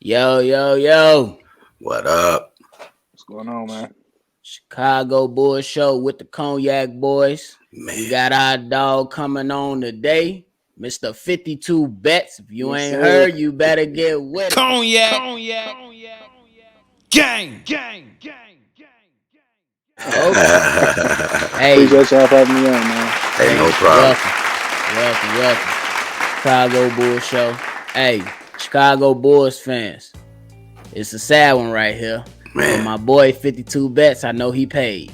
Yo, yo, yo. What up? What's going on, man? Chicago Bulls Show with the Cognac Boys. We Man. got our dog coming on today, Mr. 52 Bets. If you Yes, ain't sir. heard, you better get with it. Cognac, gang. Okay. Hey, Appreciate y'all for having me on, man. Hey, no problem. welcome. Chicago Bulls Show. Hey, Chicago Bulls fans. It's a sad one right here. But Man. my boy 52 Bets, I know he paid.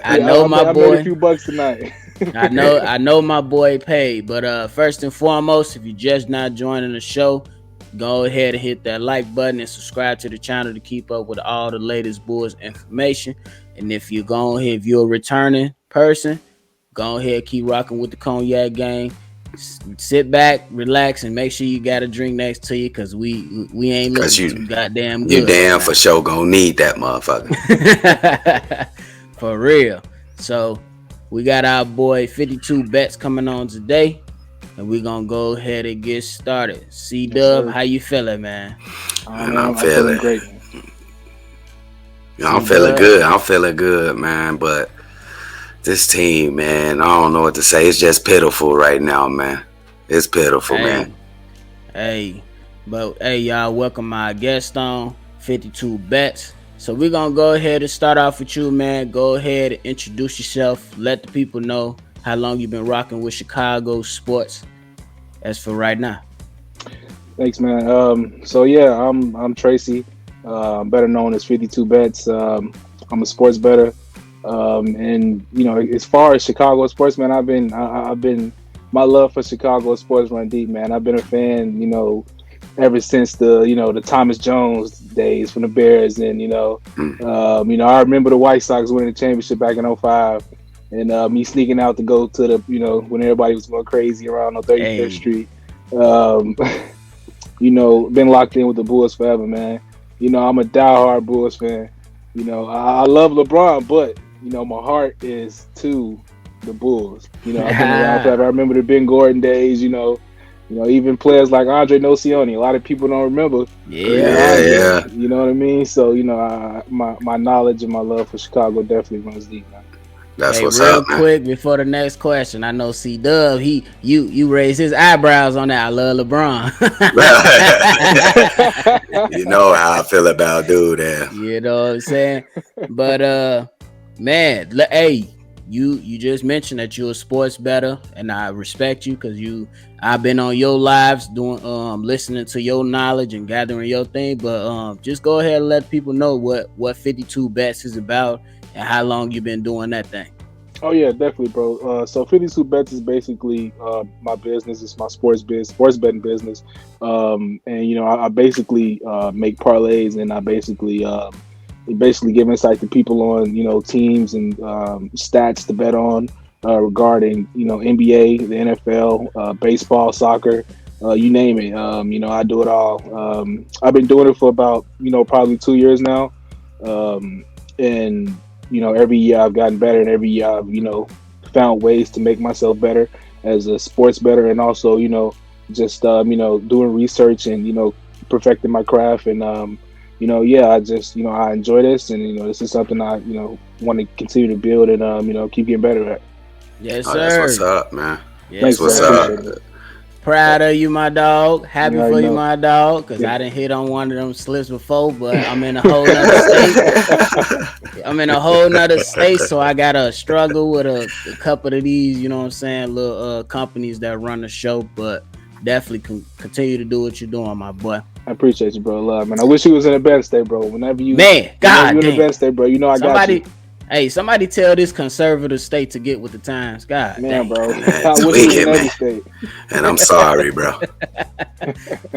I know my I boy. made a few bucks tonight. I know my boy paid, but first and foremost, if you're just not joining the show, go ahead and hit that like button and subscribe to the channel to keep up with all the latest Bulls information. And if you're a returning person, go ahead, keep rocking with the Cognac gang. Sit back, relax, and make sure you got a drink next to you, cause we ain't looking too goddamn good. You damn for sure gonna need that motherfucker. For real. So we got our boy 52 Bets coming on today, and we're gonna go ahead and get started. C Dubb, how you feeling, man? Man, I'm feeling great. I'm feeling good. I'm feeling good, man. But this team, man, I don't know what to say. It's just pitiful right now, man. It's pitiful, man. Hey, y'all, welcome our guest on 52 Bets. So we're gonna go ahead and start off with you, man. Go ahead and introduce yourself. Let the people know how long you've been rocking with Chicago sports. As for right now. Thanks, man. So yeah, I'm Tracy, better known as 52 Bets. I'm a sports bettor. And you know, as far as Chicago sports, man, I've been my love for Chicago sports run deep, man. I've been a fan, you know, ever since the Thomas Jones days from the Bears, and I remember the White Sox winning the championship back in 05, and me sneaking out to go to the when everybody was going crazy around on 35th Street. Been locked in with the Bulls forever, man. I'm a diehard Bulls fan. I love LeBron, but my heart is to the Bulls. I've been around forever. I remember the Ben Gordon days. Even players like Andre Nocioni. A lot of people don't remember. Yeah. You know what I mean? So my knowledge and my love for Chicago definitely runs deep, man. That's what's up, man. Real quick before the next question, I know C Dubb, you raised his eyebrows on that. I love LeBron. You know how I feel about dude there. You know what I'm saying? But man, hey, you just mentioned that you're a sports bettor, and I respect you because I've been on your lives doing listening to your knowledge and gathering your thing. But just go ahead and let people know what 52 Bets is about and how long you've been doing that thing. Oh yeah, definitely, bro. So 52 Bets is basically my business. It's my sports betting business. And I basically make parlays, and I basically give insight to people on teams and stats to bet on regarding NBA, the NFL, baseball, soccer, you name it. I do it all. I've been doing it for about probably 2 years now, and every year I've gotten better, and every year I've found ways to make myself better as a sports bettor, and also just doing research and perfecting my craft, and I just I enjoy this, and this is something I want to continue to build and keep getting better at. Yes, sir. That's what's up, man. Yes, That's what's sir. up. Proud of you, my dog. Happy for you, know. my dog. Because I didn't hit on one of them slips before, but I'm in a whole nother state. I'm in a whole nother state, so I gotta struggle with a couple of these, little companies that run the show. But definitely continue to do what you're doing, my boy. I appreciate you, bro. Love, man. I wish you was in a better state, bro. Whenever you in a better state, bro, I got you. Hey, somebody tell this conservative state to get with the times. God, man, bro. I wish you was in every state. And I'm sorry, bro.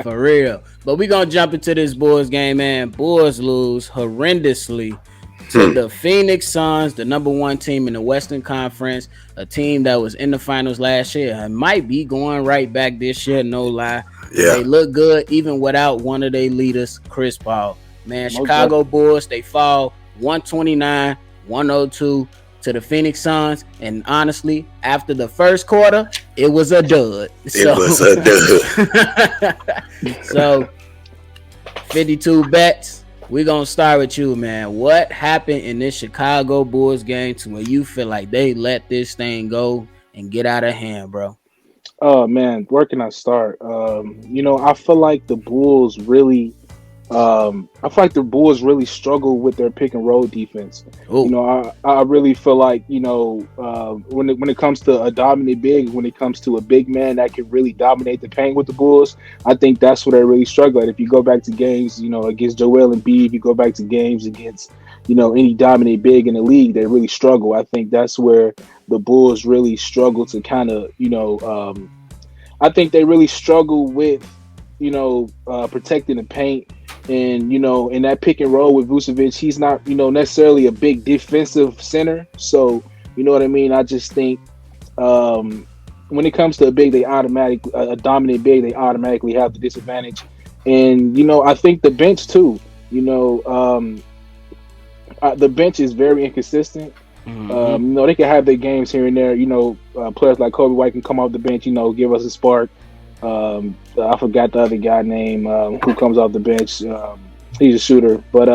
For real. But we gonna jump into this Bulls game, man. Bulls lose horrendously to the Phoenix Suns, the number one team in the Western Conference, a team that was in the finals last year and might be going right back this year, no lie. Yeah. They look good even without one of their leaders, Chris Paul. Man, Chicago Bulls, they fall 129-102 to the Phoenix Suns. And honestly, after the first quarter, It was a dud. It was a dud. So 52 bets. We're gonna start with you, man. What happened in this Chicago Bulls game to where you feel like they let this thing go and get out of hand, bro? Oh man, where can I start? I feel like the Bulls really struggle with their pick and roll defense. Oh, I really feel like when it comes to a dominant big, when it comes to a big man that can really dominate the paint with the Bulls, I think that's where they really struggle. At. If you go back to games, against Joel Embiid, if you go back to games against any dominant big in the league, they really struggle. I think that's where the Bulls really struggle to kind of I think they really struggle with protecting the paint. And in that pick and roll with Vucevic, he's not necessarily a big defensive center. So you know what I mean. I just think when it comes to a big, a dominant big, they automatically have the disadvantage. And I think the bench too. The bench is very inconsistent. They can have their games here and there. Players like Kobe White can come off the bench. Give us a spark. I forgot the other guy name who comes off the bench. He's a shooter, but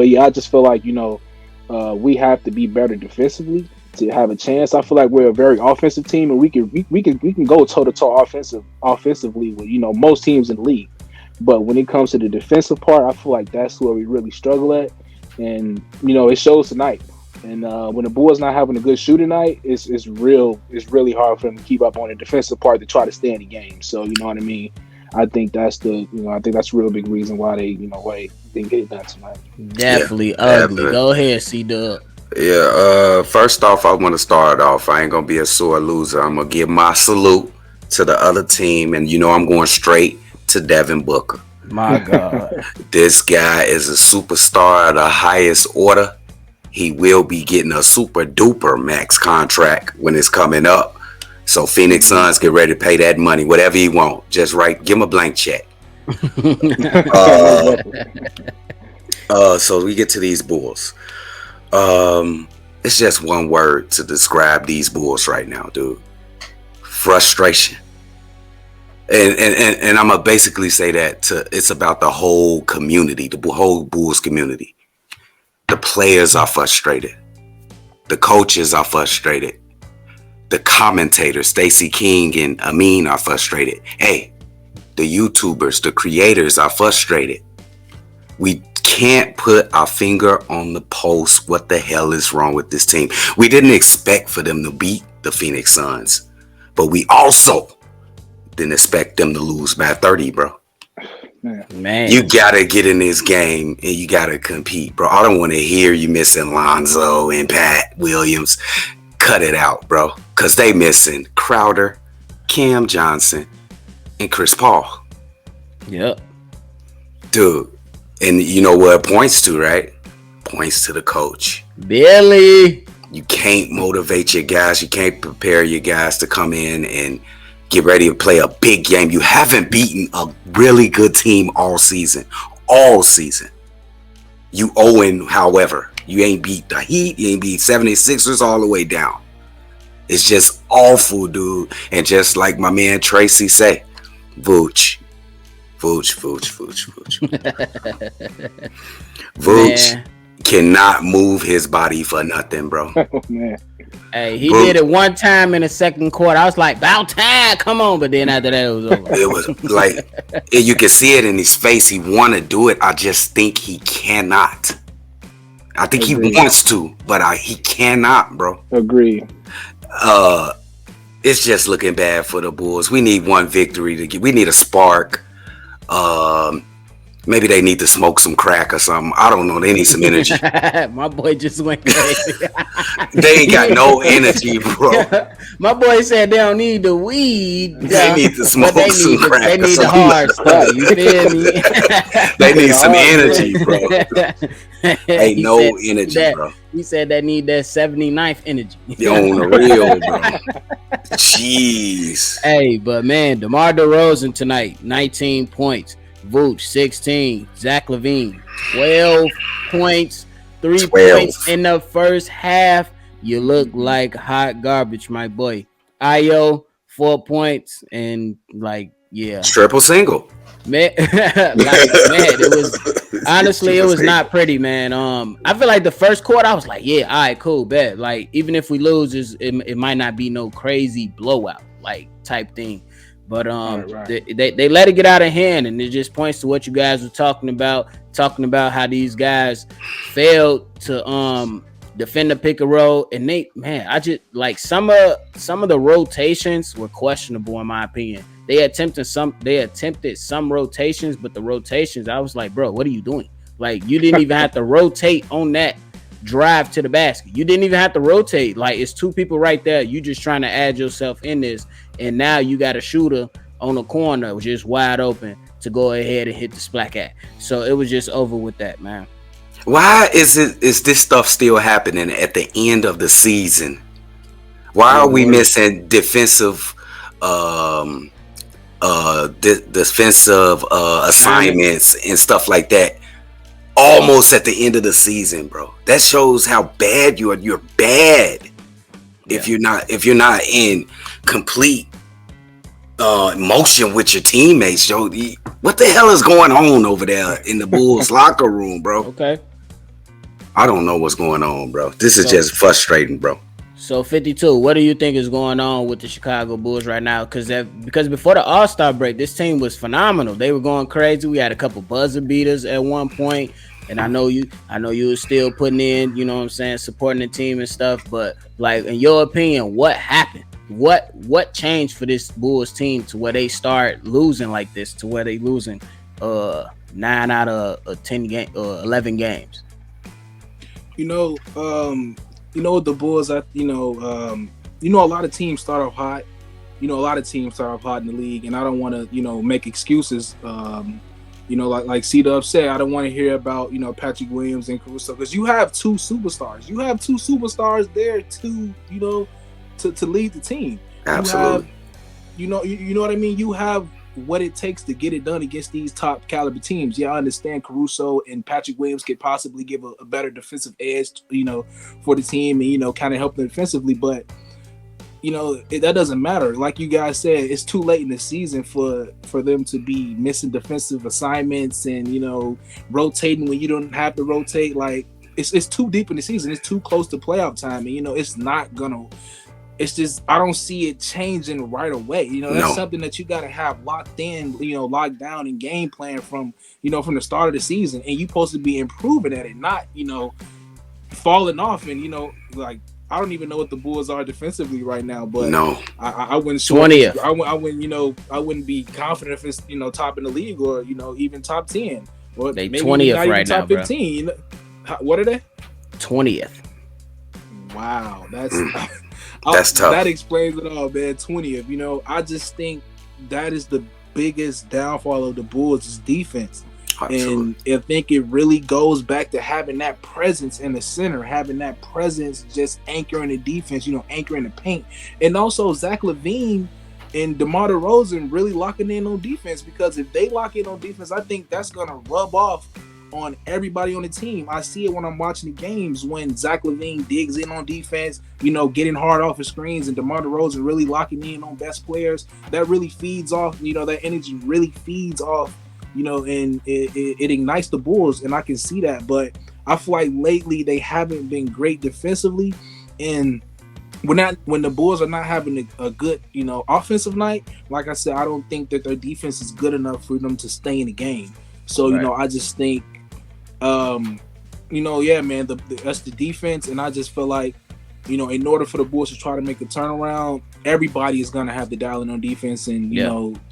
yeah, I just feel like we have to be better defensively to have a chance. I feel like we're a very offensive team, and we can go toe to toe offensively with most teams in the league. But when it comes to the defensive part, I feel like that's where we really struggle at, and it shows tonight. And when the Bulls not having a good shooting night, it's really hard for them to keep up on the defensive part to try to stay in the game. So you know what I mean. I think that's a real big reason why they didn't get it done tonight. Definitely ugly. Go ahead, C Dubb. Yeah. First off, I want to start off. I ain't gonna be a sore loser. I'm gonna give my salute to the other team, and I'm going straight to Devin Booker. My God, this guy is a superstar of the highest order. He will be getting a super duper max contract when it's coming up. So Phoenix Suns, get ready to pay that money, whatever he want. Just give him a blank check. So we get to these Bulls. It's just one word to describe these Bulls right now, dude. Frustration. And I'm gonna basically say that it's about the whole community, the whole Bulls community. The players are frustrated. The coaches are frustrated. The commentators, Stacey King and Amin, are frustrated. Hey, the YouTubers, the creators are frustrated. We can't put our finger on the pulse. What the hell is wrong with this team? We didn't expect for them to beat the Phoenix Suns, but we also didn't expect them to lose by 30, bro. Man, you gotta get in this game and you gotta compete, bro. I don't want to hear you missing Lonzo and Pat Williams. Cut it out, bro, because they missing Crowder, Cam Johnson, and Chris Paul. Yep, dude. And you know what it points to, right? Points to the coach, Billy. You can't motivate your guys. You can't prepare your guys to come in and get ready to play a big game. You haven't beaten a really good team all season. You owing, however. You ain't beat the Heat. You ain't beat 76ers all the way down. It's just awful, dude. And just like my man Tracy say, Vooch. Vooch cannot move his body for nothing, bro. Oh, man. Hey, he did it one time in the second quarter. I was like, about time, come on. But then after that, it was over. It was like, you can see it in his face. He want to do it. I just think he cannot. I think he wants to, but he cannot, bro. Agree. It's just looking bad for the Bulls. We need one victory to get. We need a spark. Maybe they need to smoke some crack or something. I don't know. They need some energy. My boy just went crazy. They ain't got no energy, bro. My boy said they don't need the weed. They need to smoke some crack. They need the hard stuff. You feel me? They need some energy, bro. Ain't no energy, bro. He said they need that 79th energy. On the real, bro. Jeez. Hey, but man, DeMar DeRozan tonight, 19 points. Vooch, 16. Zach Lavine, 12 points. 3 points in the first half. You look like hot garbage, my boy. Ayo, 4 points, and like, yeah, Triple single. man, like, man, it was honestly, it was not pretty, man. I feel like the first quarter, I was like, yeah, all right, cool, bet. Like, even if we lose, it might not be no crazy blowout, like, type thing. But right. They let it get out of hand, and it just points to what you guys were talking about how these guys failed to defend the pick and roll. And I just like some of the rotations were questionable in my opinion. They attempted some rotations, but the rotations, I was like, bro, what are you doing? Like, you didn't even have to rotate on that drive to the basket. You didn't even have to rotate. Like, it's two people right there. You just trying to add yourself in this, and now you got a shooter on the corner, which is wide open, to go ahead and hit the splack at. So it was just over with that, man. Why is this stuff still happening at the end of the season? Why are we missing defensive assignments and stuff like that almost at the end of the season, bro? That shows how bad you are. You're bad if you're not in complete motion with your teammates, Joe. What the hell is going on over there in the Bulls locker room, bro? Okay, I don't know what's going on, bro. This is just frustrating, bro. So 52, what do you think is going on with the Chicago Bulls right now? Because before the All-Star break, this team was phenomenal. They were going crazy. We had a couple buzzer beaters at one point, and I know you were still putting in, you know what I'm saying, supporting the team and stuff. But like, in your opinion, what happened? What changed for this Bulls team to where they start losing like this? To where they losing 9 out of 10 game 11 games? The Bulls, a lot of teams start off hot. A lot of teams start off hot in the league, and I don't want to, make excuses. Like C Dubb said, I don't want to hear about, Patrick Williams and Caruso, because you have two superstars. You have two superstars there to lead the team. Absolutely. You know what I mean? You have what it takes to get it done against these top caliber teams. Yeah, I understand Caruso and Patrick Williams could possibly give a better defensive edge, for the team and, kind of help them defensively. But, that doesn't matter. Like you guys said, it's too late in the season for them to be missing defensive assignments and, rotating when you don't have to rotate. Like, it's too deep in the season. It's too close to playoff time. And, it's not going to... It's just, I don't see it changing right away. That's something that you got to have locked in, locked down and game plan from the start of the season. And you're supposed to be improving at it, not, falling off. And, like, I don't even know what the Bulls are defensively right now, but I wouldn't 20th. I wouldn't be confident if it's, top in the league or, even top 10. Or they 20th right now, top 15. Bro. What are they? 20th. Wow. That's tough. That explains it all, man. 20th. I just think that is the biggest downfall of the Bulls' defense. Absolutely. And I think it really goes back to having that presence in the center, having that presence just anchoring the defense, anchoring the paint. And also Zach Lavine and DeMar DeRozan really locking in on defense, because if they lock in on defense, I think that's going to rub off on everybody on the team. I see it when I'm watching the games, when Zach Lavine digs in on defense, getting hard off his screens, and DeMar DeRozan really locking in on best players. That really feeds off, that energy really feeds off, and it ignites the Bulls, and I can see that. But I feel like lately they haven't been great defensively, and when the Bulls are not having a good, offensive night, like I said, I don't think that their defense is good enough for them to stay in the game. So, right. I just think, yeah, man, that's the defense. And I just feel like, in order for the Bulls to try to make a turnaround, everybody is going to have to dial in on defense and,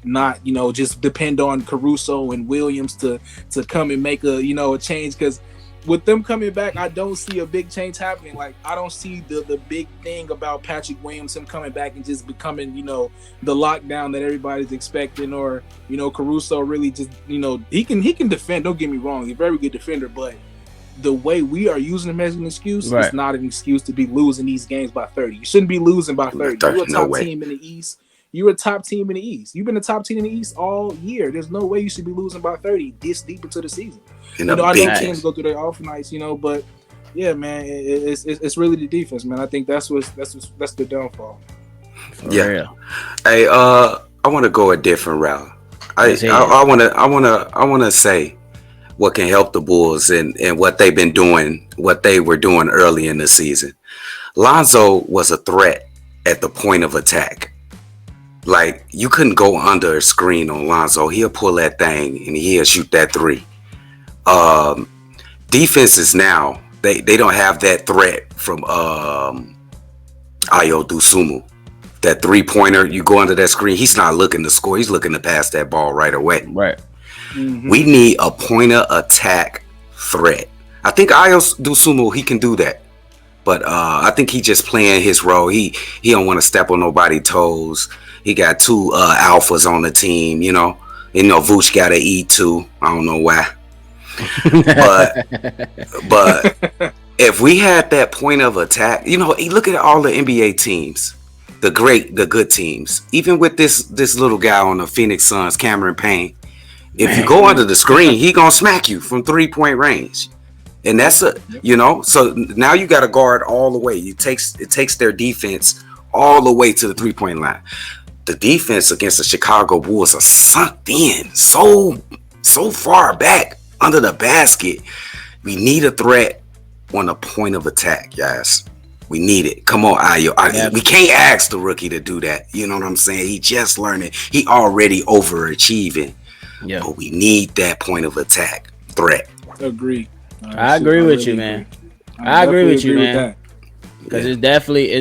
not, just depend on Caruso and Williams to come and make a change. Because with them coming back, I don't see a big change happening. Like, I don't see the big thing about Patrick Williams, him coming back and just becoming, the lockdown that everybody's expecting, or, Caruso really just, he can defend. Don't get me wrong. He's a very good defender, but the way we are using him as an excuse, right, it's not an excuse to be losing these games by 30. You shouldn't be losing by 30. You're a top team in the East. You're a top team in the East. You've been a top team in the East all year. There's no way you should be losing by 30 this deep into the season. I know teams go through their off nights, but yeah, man, it's really the defense, man. I think that's the downfall. For Yeah. real. Hey, I want to go a different route. Let's hear it. I want to say what can help the Bulls and what they've been doing, what they were doing early in the season. Lonzo was a threat at the point of attack. Like, you couldn't go under a screen on Lonzo. He'll pull that thing and he'll shoot that three. Defenses now, they don't have that threat from Ayo Dosunmu. That 3-pointer, you go under that screen, he's not looking to score. He's looking to pass that ball right away. Right. Mm-hmm. We need a pointer attack threat. I think Ayo Dosunmu, he can do that. But I think he just playing his role. He don't want to step on nobody's toes. He got two alphas on the team, you know. Vooch got to eat too. I don't know why. But if we had that point of attack, look at all the NBA teams, the good teams. Even with this little guy on the Phoenix Suns, Cameron Payne, if you go under the screen, he gonna smack you from 3-point range. And that's so now you got to guard all the way. It takes their defense all the way to the 3-point line. The defense against the Chicago Bulls are sunk in so far back under the basket. We need a threat on the point of attack, guys. We need it. Come on, Ayo. We can't ask the rookie to do that. You know what I'm saying? He just learning. He already overachieving. Yeah. But we need that point of attack threat. Agree. I agree with you, man. I agree with you, man. Because it's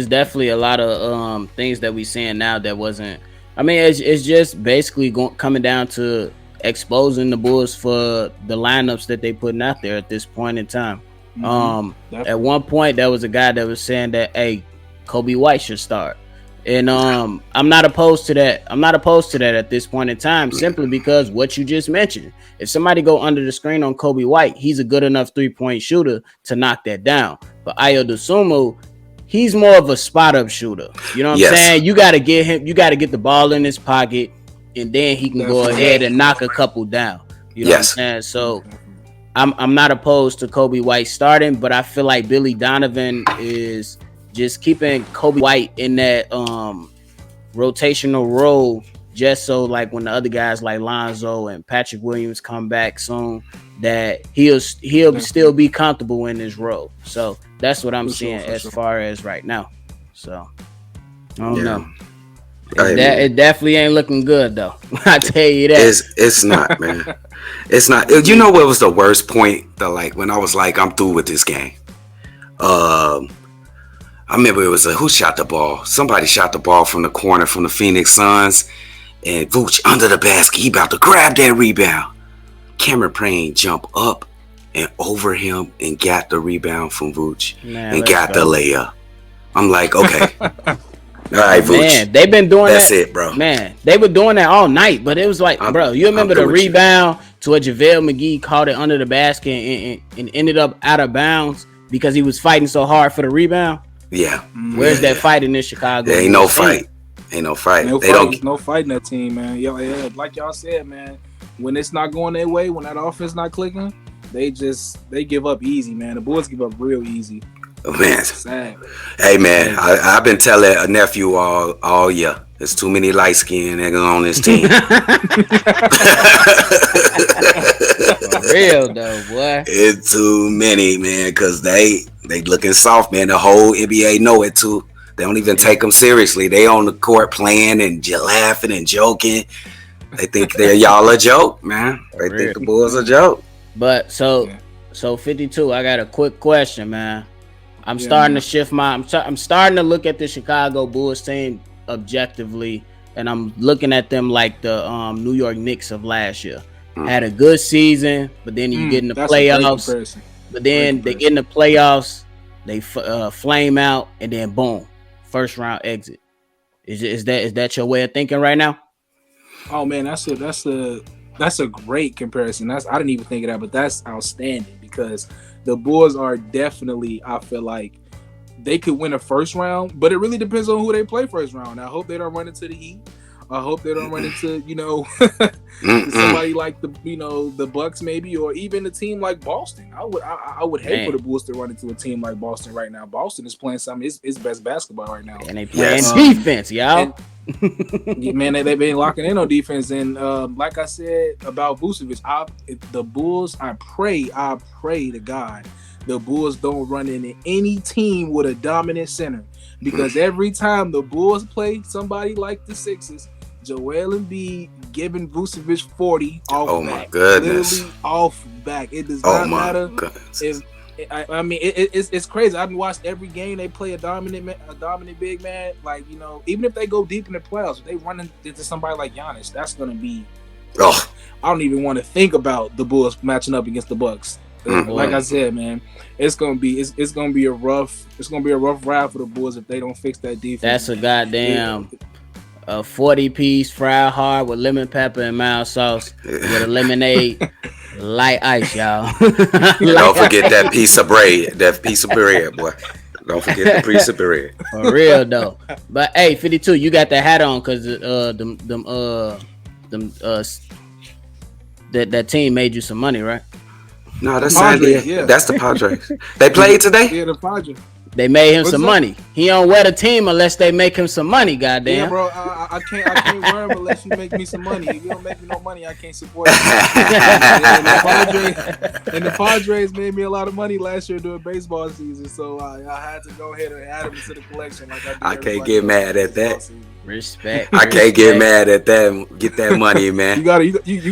definitely a lot of things that we seeing now that wasn't. I mean, it's just basically coming down to exposing the Bulls for the lineups that they putting out there at this point in time. At one point, there was a guy that was saying that, hey, Kobe White should start, and I'm not opposed to that. I'm not opposed to that at this point in time, simply because what you just mentioned. If somebody go under the screen on Kobe White, he's a good enough 3-point shooter to knock that down. But Ayo Dosunmu, he's more of a spot up shooter. You know what I'm saying? You got to get him. You got to get the ball in his pocket, and then he can go ahead and knock a couple down. You know what I'm saying? So I'm not opposed to Kobe White starting, but I feel like Billy Donovan is just keeping Kobe White in that rotational role, just so like when the other guys like Lonzo and Patrick Williams come back soon, that he'll still be comfortable in his role. So that's what I'm seeing as far as right now. So I don't know. It definitely ain't looking good though. I tell you that. It's not, man. It's not. You know what was the worst point? Like when I was like, I'm through with this game. I remember it was who shot the ball? Somebody shot the ball from the corner from the Phoenix Suns, and Vooch under the basket. He about to grab that rebound. Cameron Payne jump up and over him and got the rebound from Vooch and got the layup. I'm like, okay. All right, Vooch. Man, they've been doing That's that. it, bro. Man, they were doing that all night, but it was like, bro, you remember the rebound to where JaVale McGee caught it under the basket and ended up out of bounds because he was fighting so hard for the rebound? Yeah. Where's that fight in this Chicago? There ain't no fight. Ain't no fight. There's no fight in that team, man. Yeah, like y'all said, man. When it's not going their way, when that offense not clicking, they give up easy, man. The Bulls give up real easy. Oh, man. Sad. Hey, man, I've been telling a nephew all year. There's too many light-skinned niggas on this team. For real, though, boy. It's too many, man, because they looking soft, man. The whole NBA know it, too. They don't even take them seriously. They on the court playing and laughing and joking. They think y'all a joke, man. They think the Bulls a joke. But so 52, I got a quick question, man. I'm starting to shift I'm starting to look at the Chicago Bulls team objectively, and I'm looking at them like the New York Knicks of last year. Had a good season, but then you get in the playoffs. But then they get in the playoffs, they flame out, and then boom, first round exit. Is that your way of thinking right now? Oh man, that's a great comparison. I didn't even think of that, but that's outstanding because the Bulls are definitely, I feel like they could win a first round, but it really depends on who they play first round. I hope they don't run into the Heat. I hope they don't run into, somebody like the Bucks maybe, or even a team like Boston. I would hate for the Bulls to run into a team like Boston right now. Boston is playing some its best basketball right now, and they playing defense, y'all. Man, they've been locking in on defense, and like I said about Vucevic, the Bulls. I pray to God the Bulls don't run into any team with a dominant center, because every time the Bulls play somebody like the Sixers, Joel Embiid giving Vucevic 40 off back. My goodness. Literally off back. It does not matter if it's crazy. I've watched every game they play a dominant big man. Like, even if they go deep in the playoffs, if they run into somebody like Giannis, that's gonna be I don't even want to think about the Bulls matching up against the Bucks. Like I said, man, it's gonna be a rough ride for the Bulls if they don't fix that defense. That's a goddamn 40-piece fried hard with lemon pepper and mild sauce with a lemonade, light ice, y'all. Don't forget that piece of bread, boy. Don't forget the piece of bread. For real though. But hey, 52, you got that hat on because that team made you some money, right? No, that's Padres. Yeah. That's the Padres. They played today? Yeah, the Padres. They made him some money. He don't wear the team unless they make him some money, goddamn. Yeah, bro. I can't wear him unless you make me some money. If you don't make me no money, I can't support you. And the Padres made me a lot of money last year during baseball season, so I had to go ahead and add them to the collection. I can't get mad at that. Respect. I can't get mad at that. Get that money, man. You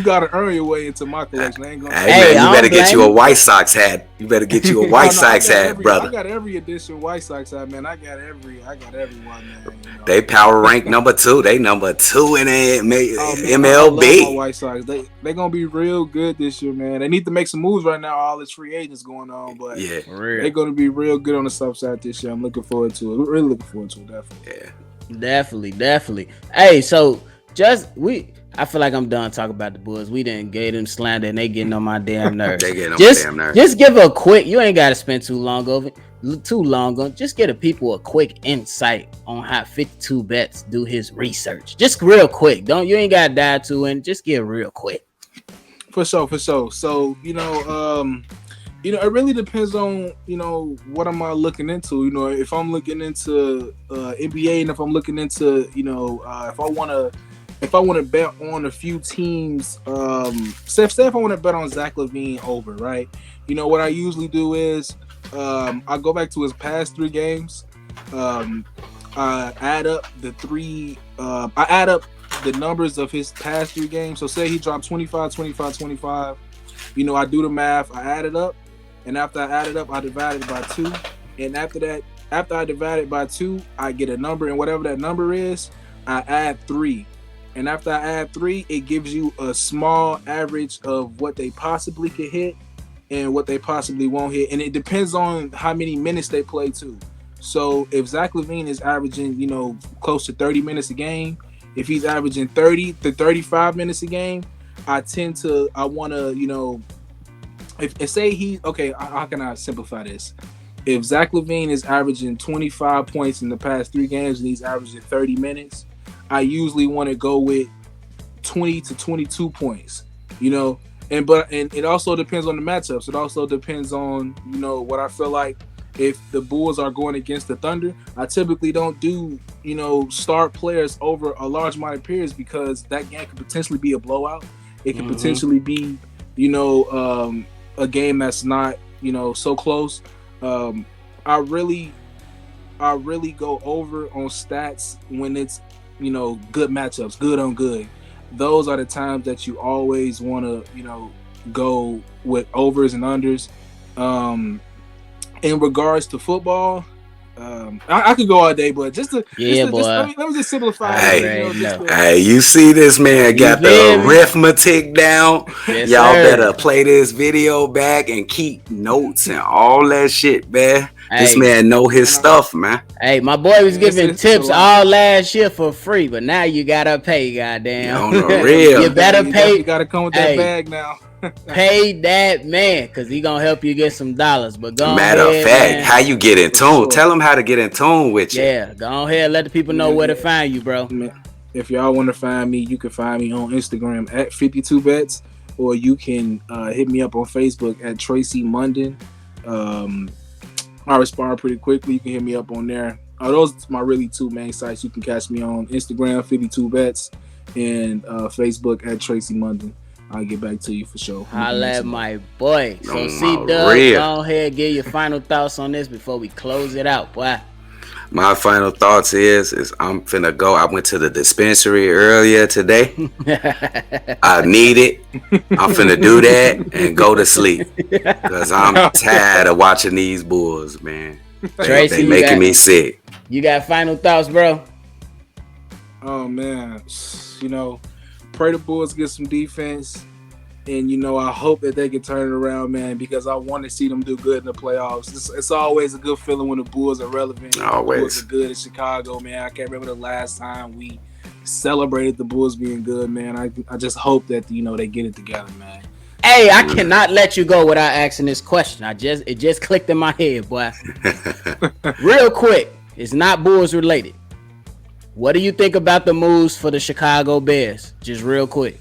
gotta earn your way into my collection. Hey, man, you better get you a White Sox hat. You better get you a White Sox hat, brother. I got every edition White Sox hat, man. I got everyone, man. They power rank number 2. They number 2 in MLB. I love my White Sox. They gonna be real good this year, man. They need to make some moves right now. All this free agents going on, but they're gonna be real good on the south side this year. I'm looking forward to it. Really looking forward to it, definitely. Yeah. Definitely. Hey, so I feel like I'm done talking about the Bulls. We didn't get them slander and they getting on my damn nerves. They getting on my damn nerves. Just give a quick. You ain't got to spend too long on. Just give the people a quick insight on how 52 Bets do his research. Just real quick. You ain't got to dive too in. Just get real quick. For sure. So it really depends on, what am I looking into? If I'm looking into NBA, and if I'm looking into, if I want to bet on a few teams, say if I want to bet on Zach Lavine over, right? What I usually do is I go back to his past 3 games. I add up the numbers of his past 3 games. So say he dropped 25, 25, 25. I do the math, I add it up. And after I add it up, I divide it by 2. And after I divide it by 2, I get a number. And whatever that number is, I add 3. And after I add 3, it gives you a small average of what they possibly could hit and what they possibly won't hit. And it depends on how many minutes they play too. So if Zach Lavine is averaging, close to 30 minutes a game, if he's averaging 30 to 35 minutes a game, I want to, If say how can I simplify this? If Zach Lavine is averaging 25 points in the past 3 games and he's averaging 30 minutes, I usually want to go with 20 to 22 points, and it also depends on the matchups. It also depends on, what I feel like. If the Bulls are going against the Thunder, I typically don't do, start players over a large amount of periods because that game could potentially be a blowout. It could potentially be, a game that's not, so close. I really go over on stats when it's, good matchups, good on good. Those are the times that you always want to, go with overs and unders. In regards to football, I could go all day, but let me just simplify. Hey, you see this man got the arithmetic down. Yes, y'all better play this video back and keep notes and all that shit, man. This man know his stuff, man. Hey, my boy was giving tips all last year for free, but now you gotta pay, goddamn. On the real. You better pay. You gotta come with that bag now. Pay that man, because he gonna help you get some dollars. But matter of fact, man, how you get in tune? Sure. Tell him how to get in tune with you. Yeah, go ahead, let the people know where to find you, bro. if y'all want to find me, you can find me on Instagram at 52bets, or you can hit me up on Facebook at Tracy Munden. Um, I respond pretty quickly. You can hit me up on there. Those are my really two main sites. You can catch me on Instagram, 52bets, and Facebook at Tracy Munden. I'll get back to you for sure. Holla at my boy. So C my Dubb, real. go ahead, give your final thoughts on this before we close it out, boy. My final thoughts is I'm finna go. I went to the dispensary earlier today. I need it. I'm finna do that and go to sleep because I'm tired of watching these Bulls, man. Tracy, they making me sick. You got final thoughts, bro? Oh man, pray the Bulls get some defense. And, I hope that they can turn it around, man, because I want to see them do good in the playoffs. It's always a good feeling when the Bulls are relevant. Always. The Bulls are good in Chicago, man. I can't remember the last time we celebrated the Bulls being good, man. I just hope that, they get it together, man. Hey, I cannot let you go without asking this question. It just clicked in my head, boy. Real quick, it's not Bulls related. What do you think about the moves for the Chicago Bears? Just real quick.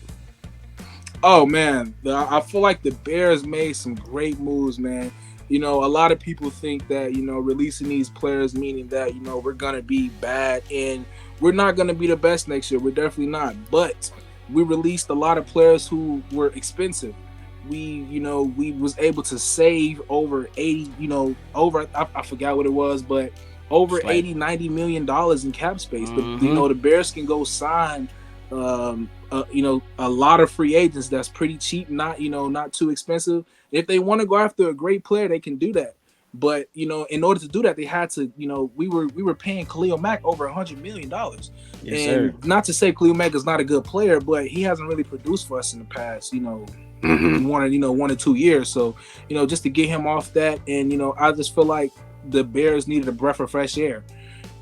Oh, man, I feel like the Bears made some great moves, man. A lot of people think that, releasing these players meaning that, we're going to be bad and we're not going to be the best next year. We're definitely not. But we released a lot of players who were expensive. We was able to save over 80, I forgot what it was, but over like $80-90 million in cap space. Mm-hmm. The Bears can go sign a lot of free agents that's pretty cheap, not too expensive. If they want to go after a great player, they can do that. But in order to do that, they had to, we were paying Khalil Mack over $100 million. Yes, sir. Not to say Khalil Mack is not a good player, but he hasn't really produced for us in the past, Mm-hmm. 1 or 2 years. So, just to get him off that, and I just feel like the Bears needed a breath of fresh air,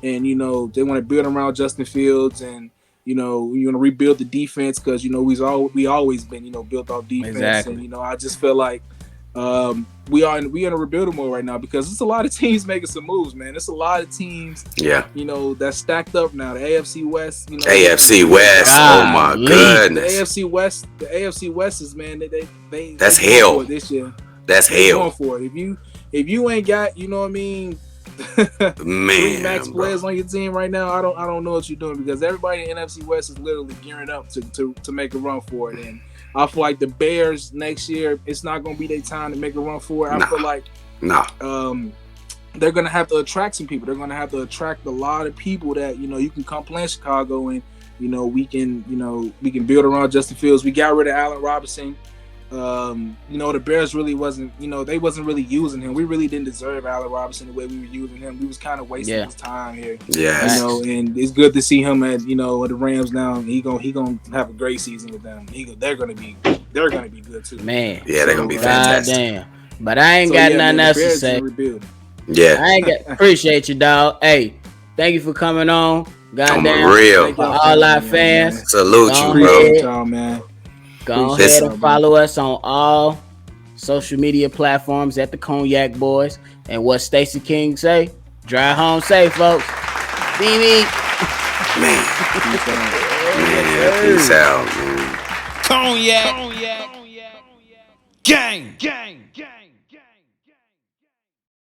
and they want to build around Justin Fields, and you want to rebuild the defense because we always been built off defense. Exactly. And I just feel like we in a rebuilding mode right now because it's a lot of teams making some moves, man. It's a lot of teams, that's stacked up now. The AFC West, AFC West. Oh my goodness. The AFC West is, man. They that's hell this year. That's They're hell. going for it. If you ain't got, man, 3 max players on your team right now, I don't know what you're doing because everybody in NFC West is literally gearing up to make a run for it. And I feel like the Bears next year, it's not going to be their time to make a run for it. I feel like they're going to have to attract some people. They're going to have to attract a lot of people that you can come play in Chicago, and we can build around Justin Fields. We got rid of Allen Robinson. The Bears really wasn't, they wasn't really using him. We really didn't deserve Allen Robinson the way we were using him. We was kind of wasting his time here. Yes. And it's good to see him at, the Rams now. He gonna have a great season with them. They're gonna be good too. Man. Yeah, they're gonna be fantastic. Damn. But I ain't got nothing else to say. Yeah. Appreciate you, dog. Hey, thank you for coming on. Goddamn. Real. For all our fans. Man. Salute you, bro. Appreciate y'all, man. Go ahead and follow us on all social media platforms at the Cognac Boys. And what Stacey King say? Drive home safe, folks. BB. Man. Peace out, man. Cognac. Gang.